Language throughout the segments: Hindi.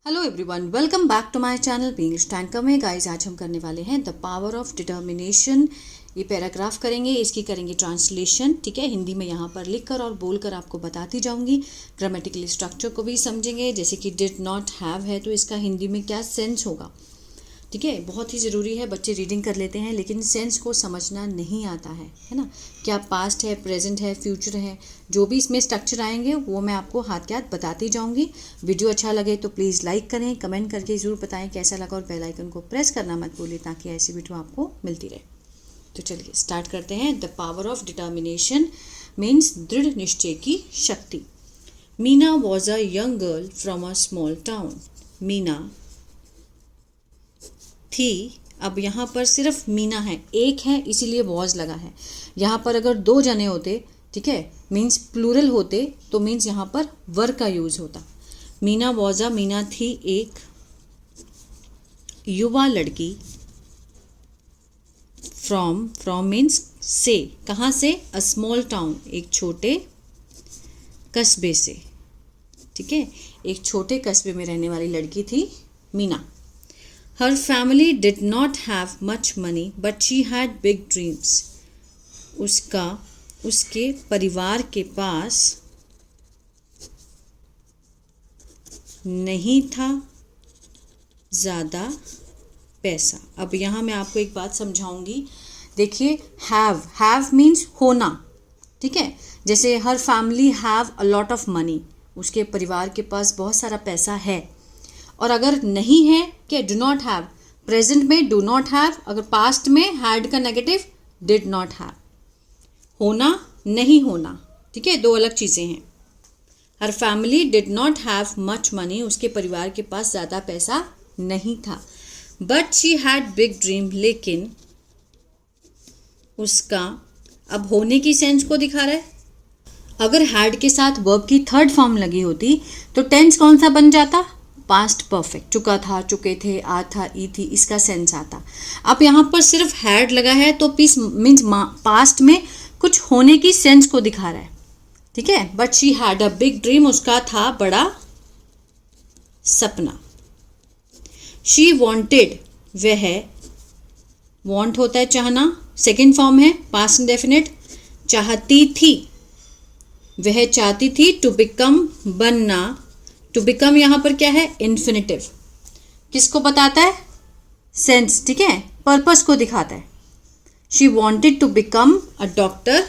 Hello everyone, welcome back to my channel English tanker में। गाइस, आज हम करने वाले हैं द पावर ऑफ डिटर्मिनेशन। ये पैराग्राफ करेंगे, इसकी करेंगे ट्रांसलेशन। ठीक है, हिंदी में यहाँ पर लिखकर और बोलकर आपको बताती जाऊंगी। ग्रामेटिकल स्ट्रक्चर को भी समझेंगे, जैसे कि डिड नॉट हैव है तो इसका हिंदी में क्या सेंस होगा। ठीक है, बहुत ही ज़रूरी है। बच्चे रीडिंग कर लेते हैं लेकिन सेंस को समझना नहीं आता है ना। क्या पास्ट है, प्रेजेंट है, फ्यूचर है, जो भी इसमें स्ट्रक्चर आएंगे वो मैं आपको हाथ के हाथ बताती जाऊंगी। वीडियो अच्छा लगे तो प्लीज़ लाइक करें, कमेंट करके ज़रूर बताएं कैसा लगा और बेल आइकन को प्रेस करना मत भूलिए ताकि ऐसी वीडियो आपको मिलती रहे। तो चलिए स्टार्ट करते हैं। The power of determination means दृढ़ निश्चय की शक्ति। Meena was a young girl from a small town. Meena थी, अब यहाँ पर सिर्फ मीना है, एक है, इसीलिए वॉज लगा है। यहाँ पर अगर दो जने होते, ठीक है, मीन्स प्लूरल होते तो मीन्स यहाँ पर वर का यूज होता। मीना वॉज अ, मीना थी एक युवा लड़की। फ्रॉम मीन्स से, कहाँ से, अ स्मॉल टाउन, एक छोटे कस्बे से। ठीक है, एक छोटे कस्बे में रहने वाली लड़की थी Meena. Her family did not have much money, but she had big dreams. उसके परिवार के पास नहीं था ज़्यादा पैसा। अब यहाँ मैं आपको एक बात समझाऊंगी। देखिए, हैव मीन्स होना। ठीक है, जैसे हर family have a lot of money, उसके परिवार के पास बहुत सारा पैसा है। और अगर नहीं है, क्या, डू नॉट हैव, प्रेजेंट में डू नॉट हैव, अगर पास्ट में हैड का नेगेटिव डिड नॉट हैव। होना, नहीं होना, ठीक है, दो अलग चीज़ें हैं। हर family did not have much money, उसके परिवार के पास ज़्यादा पैसा नहीं था। But she had big dream, लेकिन उसका, अब होने की सेंस को दिखा रहा है। अगर हैड के साथ वर्ब की थर्ड फॉर्म लगी होती तो टेंस कौन सा बन जाता, पास्ट परफेक्ट, चुका था, चुके थे, आ था, ई थी, इसका सेंस आता। अब यहाँ पर सिर्फ हैड लगा है तो पीस मीन्स पास्ट में कुछ होने की सेंस को दिखा रहा है। ठीक है, but she had a big dream, उसका था बड़ा सपना। शी वॉन्टेड, वह, वॉन्ट होता है चाहना, सेकेंड फॉर्म है, पास्ट इंडेफिनिट, चाहती थी, वह चाहती थी, टू बिकम, बनना। टू बिकम यहाँ पर क्या है, इन्फिनिटिव, किसको बताता है, सेंस, ठीक है, पर्पस को दिखाता है। She wanted to become a doctor,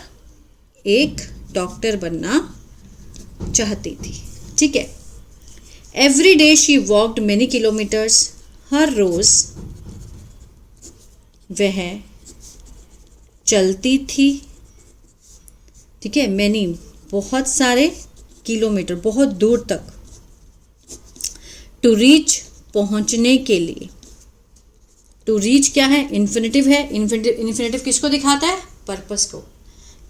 एक डॉक्टर बनना चाहती थी। ठीक है, every day she walked many kilometres, हर रोज वह चलती थी। ठीक है, मैनी, बहुत सारे, किलोमीटर, बहुत दूर तक। टू रीच, पहुंचने के लिए। टू रीच क्या है, इन्फिनिटिव है। इन्फिनिटिव किसको दिखाता है, पर्पस को।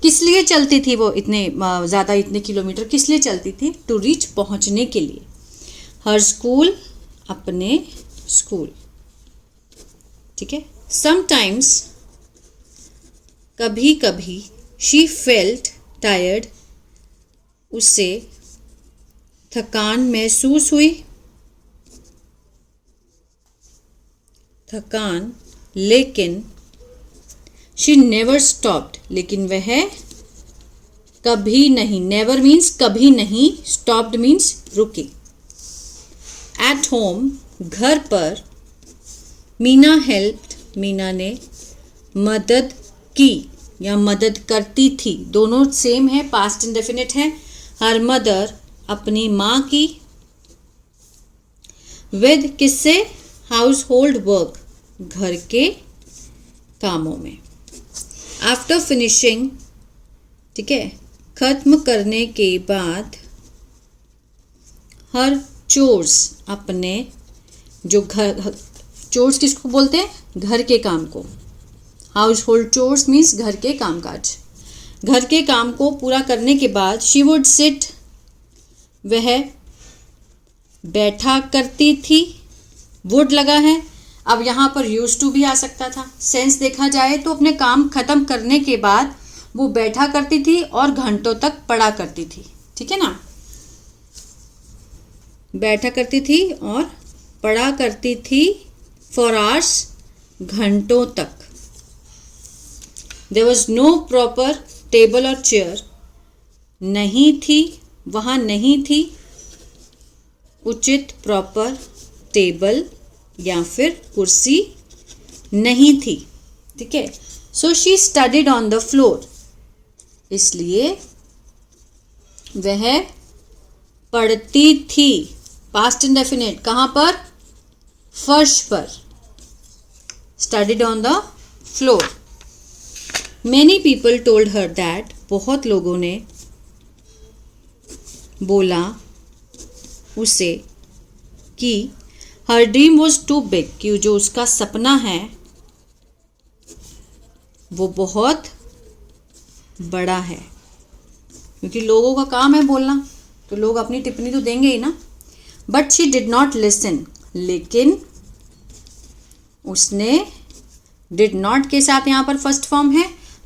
किस लिए चलती थी वो इतने ज़्यादा, इतने किलोमीटर किस लिए चलती थी, टू रीच, पहुंचने के लिए। हर स्कूल, अपने स्कूल। ठीक है, समटाइम्स, कभी कभी, शी फेल्ट टायर्ड, उसे थकान महसूस हुई, थकान, लेकिन शी नेवर स्टॉप्ड, लेकिन वह कभी नहीं, नेवर मीन्स कभी नहीं, स्टॉप्ड मीन्स रुकी। एट होम, घर पर, मीना हेल्प्ड, मीना ने मदद की या मदद करती थी, दोनों सेम है, पास्ट इंडेफिनिट है। हर मदर, अपनी माँ की। विद, किससे, हाउस होल्ड वर्क, घर के कामों में। आफ्टर फिनिशिंग, ठीक है, खत्म करने के बाद। हर चोर्स, अपने जो घर, चोर्स किसको बोलते हैं, घर के काम को। हाउस होल्ड चोर्स मीन्स घर के कामकाज। घर के काम को पूरा करने के बाद शी वुड सिट, वह बैठा करती थी, वुड लगा है। अब यहाँ पर यूज टू भी आ सकता था। सेंस देखा जाए तो अपने काम खत्म करने के बाद वो बैठा करती थी और घंटों तक पढ़ा करती थी। ठीक है ना, बैठा करती थी और पढ़ा करती थी फॉर आवर्स, घंटों तक। There was no proper table और चेयर, नहीं थी, वहाँ नहीं थी उचित प्रॉपर टेबल या फिर कुर्सी नहीं थी, ठीक है। So she studied on the floor, इसलिए वह पढ़ती थी, पास्ट इंडेफिनिट, कहाँ पर, फर्श पर, studied on the floor. Many people told her that, बहुत लोगों ने बोला उसे कि her dream was too big, कि जो उसका सपना है वो बहुत बड़ा है, क्योंकि लोगों का काम है बोलना, तो लोग अपनी टिप्पणी तो देंगे ही ना। But she did not listen, लेकिन उसने, डिड नॉट के साथ यहाँ पर फर्स्ट फॉर्म है,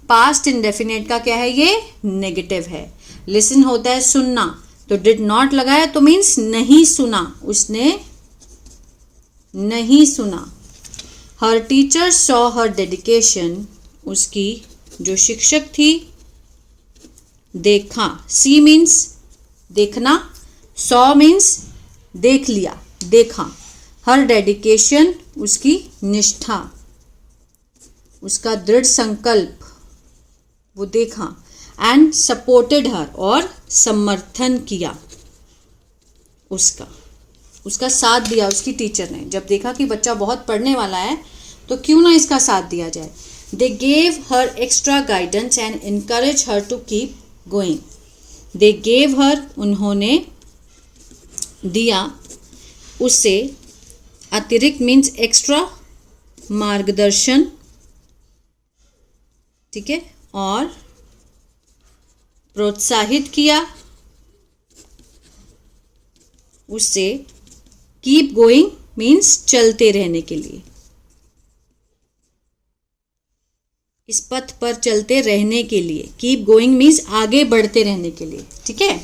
पास्ट इंडेफिनिट का क्या है, ये नेगेटिव है। लिसन होता है सुनना, तो डिड नॉट लगाया तो मीन्स नहीं सुना, उसने नहीं सुना। हर टीचर सॉ हर डेडिकेशन, उसकी जो शिक्षक थी देखा, सी मीन्स देखना, सॉ मीन्स देख लिया, देखा। हर डेडिकेशन, उसकी निष्ठा, उसका दृढ़ संकल्प, वो देखा। एंड सपोर्टेड हर, और समर्थन किया उसका साथ दिया उसकी टीचर ने। जब देखा कि बच्चा बहुत पढ़ने वाला है तो क्यों ना इसका साथ दिया जाए। They gave her extra guidance and encourage her to keep going. They gave her, उन्होंने दिया उसे, अतिरिक्त मीन्स एक्स्ट्रा, मार्गदर्शन, ठीक है, और प्रोत्साहित किया उसे, कीप गोइंग मीन्स चलते रहने के लिए, इस पथ पर चलते रहने के लिए। कीप गोइंग मीन्स आगे बढ़ते रहने के लिए, ठीक है।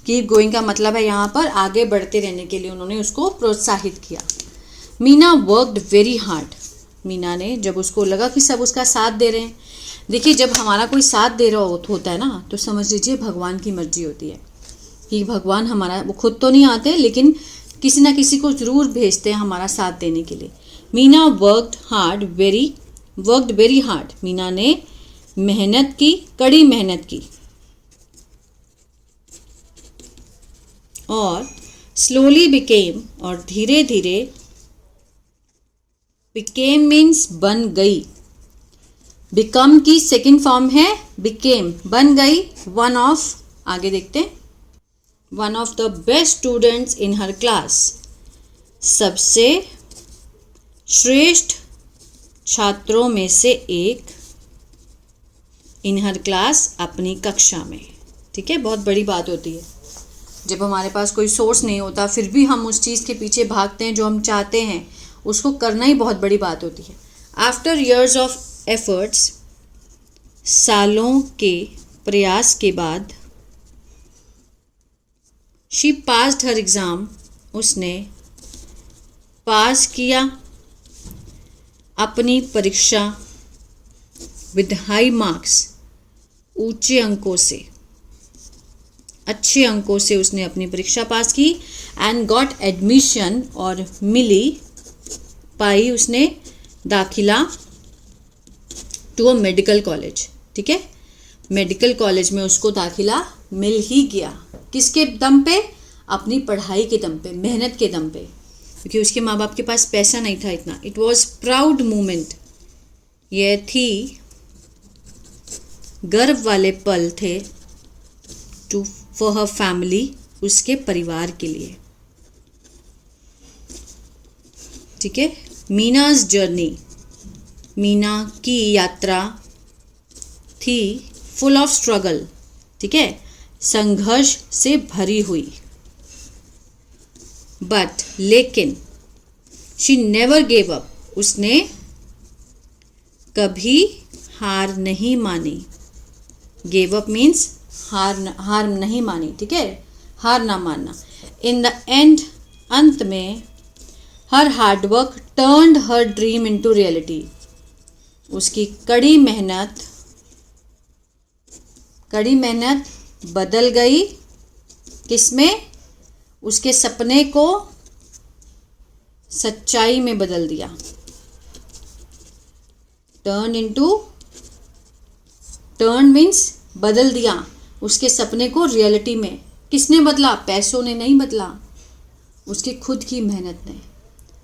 कीप गोइंग का मतलब है यहाँ पर आगे बढ़ते रहने के लिए उन्होंने उसको प्रोत्साहित किया। Meena worked very hard, Meena ने, जब उसको लगा कि सब उसका साथ दे रहे हैं, देखिए जब हमारा कोई साथ दे रहा होता है ना, तो समझ लीजिए भगवान की मर्जी होती है कि भगवान हमारा, वो खुद तो नहीं आते लेकिन किसी ना किसी को ज़रूर भेजते हैं हमारा साथ देने के लिए। Meena worked very hard, Meena ने मेहनत की, कड़ी मेहनत की, और स्लोली बिकेम, और धीरे धीरे, बिकेम मीन्स बन गई, बिकम की सेकेंड फॉर्म है बिकेम, बन गई। वन ऑफ, आगे देखते हैं, one of the best students in her class, सबसे श्रेष्ठ छात्रों में से एक, इन हर क्लास, अपनी कक्षा में, ठीक है। बहुत बड़ी बात होती है जब हमारे पास कोई सोर्स नहीं होता फिर भी हम उस चीज़ के पीछे भागते हैं जो हम चाहते हैं, उसको करना ही बहुत बड़ी बात होती है। आफ्टर ईयर्स ऑफ एफर्ट्स, सालों के प्रयास के बाद, शी पास्ड हर एग्ज़ाम, उसने पास किया अपनी परीक्षा, विद हाई मार्क्स, ऊंचे अंकों से, अच्छे अंकों से उसने अपनी परीक्षा पास की। एंड गॉट एडमिशन, और पाई उसने दाखिला, टू अ मेडिकल कॉलेज, ठीक है। मेडिकल कॉलेज में उसको दाखिला मिल ही गया, किसके दम पे, अपनी पढ़ाई के दम पे, मेहनत के दम पे, क्योंकि उसके माँ बाप के पास पैसा नहीं था इतना। इट वॉज प्राउड मोमेंट, यह थी, गर्व वाले पल थे, टू फॉर हर फैमिली, उसके परिवार के लिए, ठीक है। मीनाज जर्नी, मीना की यात्रा थी, फुल ऑफ स्ट्रगल, ठीक है, संघर्ष से भरी हुई। बट, लेकिन, शी नेवर गेव अप, उसने कभी हार नहीं मानी। गेव अप मीन्स हार नहीं मानी, ठीक है, हार ना मानना। इन द एंड, अंत में, her hard work turned her dream into reality. उसकी कड़ी मेहनत बदल गई किसमें? उसके सपने को सच्चाई में बदल दिया। टर्न मीन्स बदल दिया उसके सपने को रियलिटी में। किसने बदला? पैसों ने नहीं बदला, उसकी खुद की मेहनत ने।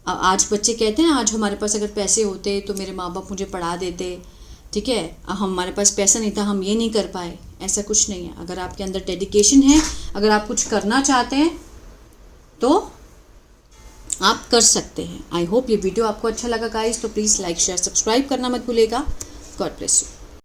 अब आज बच्चे कहते हैं आज हमारे पास अगर पैसे होते तो मेरे माँ बाप मुझे पढ़ा देते, ठीक है, अब हमारे पास पैसा नहीं था, हम ये नहीं कर पाए। ऐसा कुछ नहीं है। अगर आपके अंदर डेडिकेशन है, अगर आप कुछ करना चाहते हैं तो आप कर सकते हैं। आई होप ये वीडियो आपको अच्छा लगा गाइस, तो प्लीज़ लाइक शेयर सब्सक्राइब करना मत भूलिएगा। God bless you.